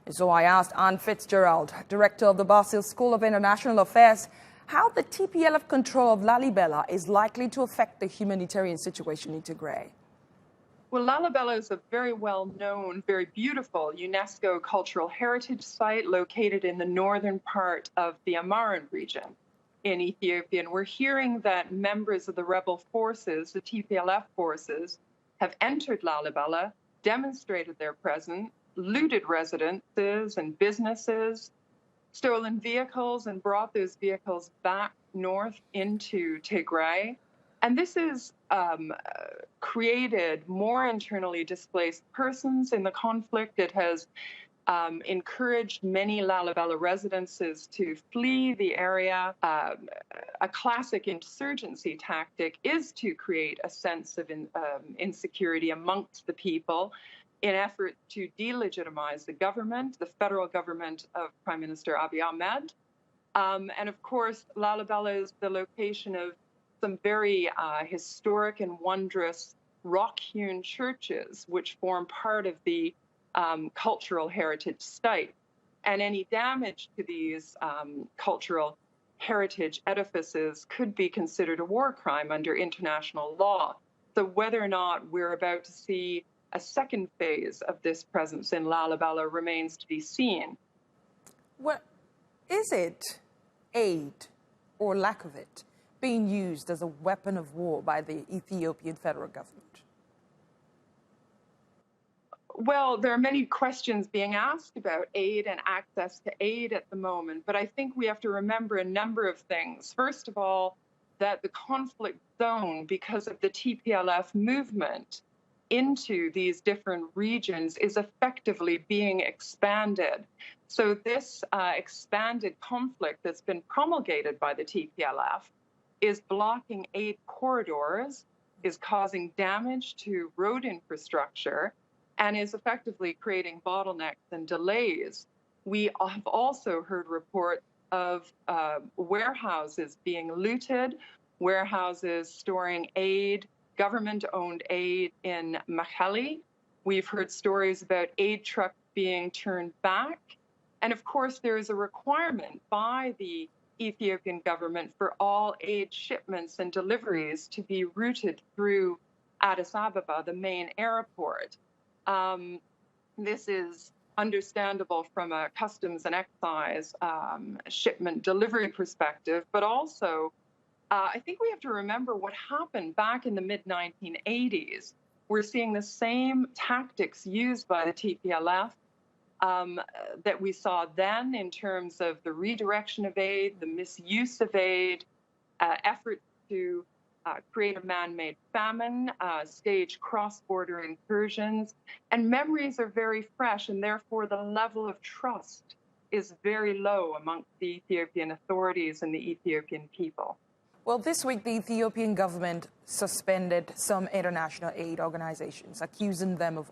So I asked Anne Fitzgerald, director of the Basel School of International Affairs, how the Tplf control of Lalibela is likely to affect the humanitarian situation in Tigray. Well, Lalibela is a very well-known, very beautiful UNESCO cultural heritage site located in the northern part of the Amaran region in Ethiopia. And we're hearing that members of the rebel forces, the Tplf forces, have entered Lalibela, demonstrated their presence, looted residences and businesses, stolen vehicles, and brought those vehicles back north into Tigray. And this has created more internally displaced persons in the conflict. It has encouraged many Lalibela residences to flee the area. A classic insurgency tactic is to create a sense of insecurity amongst the people in effort to delegitimize the government, the federal government of Prime Minister Abiy Ahmed. And of course, Lalibela is the location of some very historic and wondrous rock-hewn churches, which form part of the cultural heritage site. And any damage to these cultural heritage edifices could be considered a war crime under international law. So whether or not we're about to see a second phase of this presence in Lalibela remains to be seen. Well, is it aid or lack of it being used as a weapon of war by the Ethiopian federal government? Well, there are many questions being asked about aid and access to aid at the moment, but I think we have to remember a number of things. First of all, that the conflict zone, because of the Tplf movement into these different regions, is effectively being expanded. So this expanded conflict that's been promulgated by the Tplf is blocking aid corridors, is causing damage to road infrastructure, and is effectively creating bottlenecks and delays. We have also heard reports of warehouses being looted, warehouses storing aid, government-owned aid in Mekelle. We've heard stories about aid trucks being turned back. And of course, there is a requirement by the Ethiopian government for all aid shipments and deliveries to be routed through Addis Ababa, the main airport. This is understandable from a customs and excise shipment delivery perspective, but also I think we have to remember what happened back in the mid-1980s. We're seeing the same tactics used by the Tplf that we saw then in terms of the redirection of aid, the misuse of aid, efforts to create a man-made famine, stage cross-border incursions, and memories are very fresh, and therefore the level of trust is very low amongst the Ethiopian authorities and the Ethiopian people. Well, this week, the Ethiopian government suspended some international aid organizations, accusing them of